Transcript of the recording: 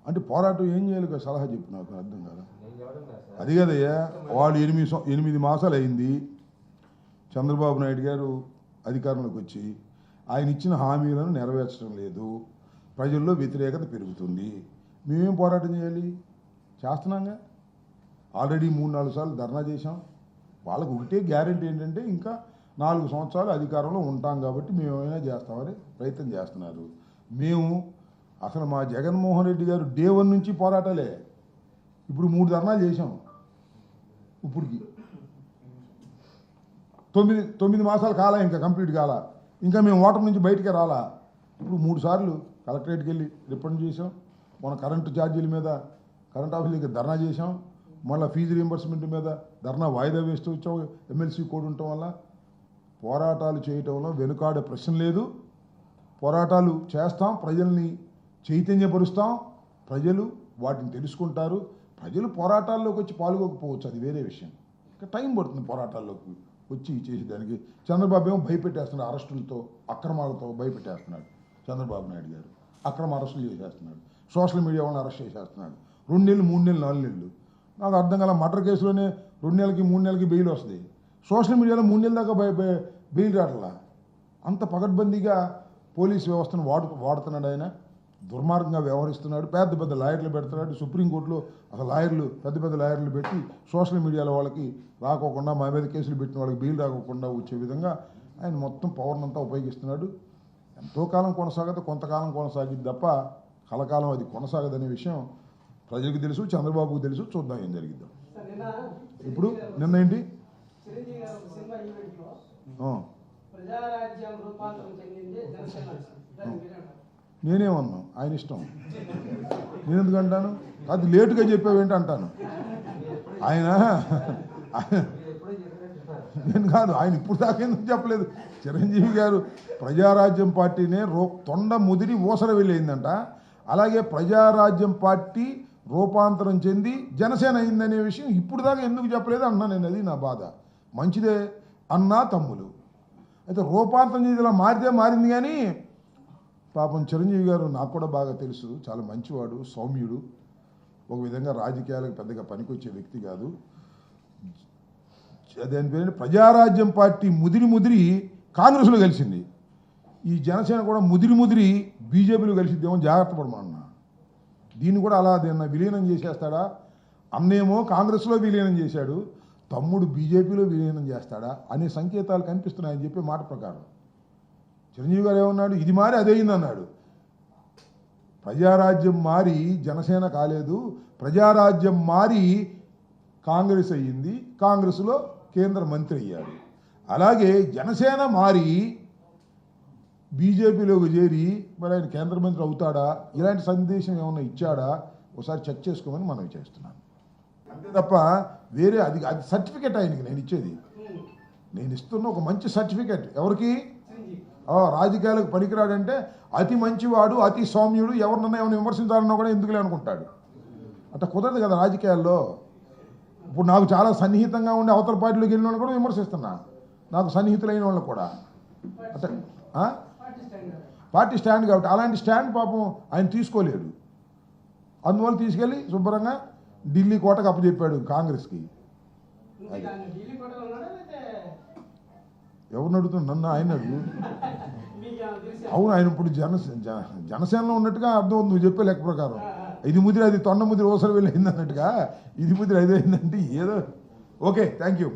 అంటే పోరాటం ఏం చేయాలి సలహా చెప్పు, నాకు అర్థం కాదు. అది కదయ్యా, వాళ్ళు 8 మాసాలు అయింది చంద్రబాబు నాయుడు గారు అధికారంలోకి వచ్చి, ఆయన ఇచ్చిన హామీలను నెరవేర్చడం లేదు, ప్రజల్లో వ్యతిరేకత పెరుగుతుంది. మేమేం పోరాటం చేయాలి? చేస్తున్నాంగా. ఆల్రెడీ 3-4 సార్లు ధర్నా చేశాం. వాళ్ళకు ఒకటే గ్యారెంటీ ఏంటంటే ఇంకా 4 సంవత్సరాలు అధికారంలో ఉంటాం కాబట్టి మేము ఏమైనా చేస్తామని ప్రయత్నం చేస్తున్నారు. మేము అసలు మా జగన్మోహన్ రెడ్డి గారు డే 1 నుంచి పోరాటాలే. ఇప్పుడు 3 ధర్నాలు చేశాం. ఇప్పటికి 9 మాసాలు కాలా, ఇంకా కంప్లీట్ కాలా, ఇంకా మేము ఓటర్ నుంచి బయటికే రాలా. ఇప్పుడు 3 సార్లు కలెక్టరేట్కి వెళ్ళి రిప్రజెంట్ చేసాం. మన కరెంటు ఛార్జీల మీద కరెంట్ ఆఫీస్ దగ్గర ధర్నా చేసాం. మళ్ళీ ఫీజు రీయింబర్స్మెంట్ మీద ధర్నా వాయిదా వేస్తూ వచ్చాం. ఎమ్మెల్సీ కోడ్ ఉండటం వల్ల పోరాటాలు చేయటంలో వెనుకాడే ప్రశ్న లేదు. పోరాటాలు చేస్తాం, ప్రజల్ని చైతన్యపరుస్తాం, ప్రజలు వాటిని తెలుసుకుంటారు. ప్రజలు పోరాటాల్లోకి వచ్చి పాల్గొకపోవచ్చు, అది వేరే విషయం. ఇంకా టైం పడుతుంది పోరాటాల్లోకి వచ్చి చేసేదానికి. చంద్రబాబు ఏమో భయపెట్టేస్తున్నాడు, అరెస్టులతో అక్రమాలతో భయపెట్టేస్తున్నాడు. చంద్రబాబు నాయుడు గారు అక్రమ అరెస్టులు చేసేస్తున్నాడు, సోషల్ మీడియా వాళ్ళని అరెస్ట్ చేసేస్తున్నాడు. 2 నెలలు, 3 నెలలు, 4 నెలలు. నాకు అర్థం కాల, మర్డర్ కేసులోనే 2 నెలలకి 3 నెలలకి బెయిల్ వస్తుంది. సోషల్ మీడియాలో 3 నెలల దాకా బెయిల్ రావట్లా. అంత పకడ్బందీగా పోలీస్ వ్యవస్థను వాడుతున్నాడు ఆయన. దుర్మార్గంగా వ్యవహరిస్తున్నాడు. పెద్ద పెద్ద లాయర్లు పెడుతున్నాడు. సుప్రీంకోర్టులో అసలు పెద్ద లాయర్లు పెట్టి సోషల్ మీడియాలో వాళ్ళకి రాకోకుండా, మా మీద కేసులు పెట్టిన వాళ్ళకి బెయిల్ రాకోకుండా వచ్చే విధంగా ఆయన మొత్తం పవర్నంతా ఉపయోగిస్తున్నాడు. ఎంతో కాలం కొనసాగదు, కొంతకాలం కొనసాగిద్ది తప్ప కలకాలం అది కొనసాగదనే విషయం ప్రజలకు తెలుసు, చంద్రబాబుకు తెలుసు. చూద్దాం ఏం జరిగిద్దాం. ఇప్పుడు నిన్న ఏంటి, నేనేమన్నా ఆయన ఇష్టం, నేను ఎందుకు అంటాను? అది లేటుగా చెప్పావేంటి అంటాను. ఆయన నేను కాదు, ఆయన ఇప్పుడు దాకా ఎందుకు చెప్పలేదు? చిరంజీవి గారు ప్రజారాజ్యం పార్టీనే తొండ ముదిరి ఊసర వెళ్ళిందంట. అలాగే ప్రజారాజ్యం పార్టీ రూపాంతరం చెంది జనసేన అయిందనే విషయం ఇప్పుడు దాకా ఎందుకు చెప్పలేదు అన్నా నేను. అది నా బాధ. మంచిదే అన్నా తమ్ములు. అయితే రూపాంతరం చెంది ఇలా మారింది కానీ పాపం చిరంజీవి గారు నాకు కూడా బాగా తెలుసు. చాలా మంచివాడు, సౌమ్యుడు, ఒక విధంగా రాజకీయాలకు పెద్దగా పనికొచ్చే వ్యక్తి కాదు. దాని పేరు ప్రజారాజ్యం పార్టీ ముదిరి కాంగ్రెస్లో కలిసింది. ఈ జనసేన కూడా ముదిరి బీజేపీలో కలిసిద్దేమో, జాగ్రత్త పడమన్నా. దీన్ని కూడా అలా దీన్ని విలీనం చేసేస్తాడా? అన్నేమో కాంగ్రెస్లో విలీనం చేశాడు, తమ్ముడు బీజేపీలో విలీనం చేస్తాడా అనే సంకేతాలు కనిపిస్తున్నాయని చెప్పే మాట ప్రకారం చిరంజీవి గారు ఏమన్నాడు? ఇది మారి అదేయింది అన్నాడు. ప్రజారాజ్యం మారి జనసేన కాలేదు, ప్రజారాజ్యం మారి కాంగ్రెస్ అయ్యింది, కాంగ్రెస్లో కేంద్ర మంత్రి అయ్యాడు. అలాగే జనసేన మారి బీజేపీలోకి చేరి మరి ఆయన కేంద్ర మంత్రి అవుతాడా? ఇలాంటి సందేశం ఏమైనా ఇచ్చాడా? ఒకసారి చెక్ చేసుకోమని మనం చేస్తున్నాను. అంతే తప్ప వేరే అది సర్టిఫికెట్ ఆయనకి నేను ఇచ్చేది. నేను ఇస్తున్న ఒక మంచి సర్టిఫికెట్. ఎవరికి? రాజకీయాలకు పనికిరాడంటే అతి మంచివాడు, అతి సౌమ్యుడు, ఎవరినన్నా ఏమైనా విమర్శించాలన్నా కూడా ఎందుకులే అనుకుంటాడు. అట్లా కుదరదు కదా రాజకీయాల్లో. ఇప్పుడు నాకు చాలా సన్నిహితంగా ఉండే అవతల పార్టీలోకి వెళ్ళిన వాళ్ళు కూడా విమర్శిస్తున్నా, నాకు సన్నిహితులైన వాళ్ళు కూడా. అట్లా పార్టీ స్టాండ్ కాబట్టి అలాంటి స్టాండ్ పాపం ఆయన తీసుకోలేడు. అందువల్ల తీసుకెళ్ళి శుభ్రంగా ఢిల్లీ కోటకు అప్పచెప్పాడు కాంగ్రెస్కి. ఎవరిని అడుగుతున్నా? నన్ను. ఆయన అడుగు. అవును, ఆయన ఇప్పుడు జనసేనలో ఉన్నట్టుగా అర్థం అవుతుంది నువ్వు చెప్పే లెక్క ప్రకారం. ఇది ముదిరి అది తొండ ముదిరి ఓసర వెళ్ళి అయింది అన్నట్టుగా ఇది ముదిరి అది అయిందంటే ఏదో. Okay, thank you.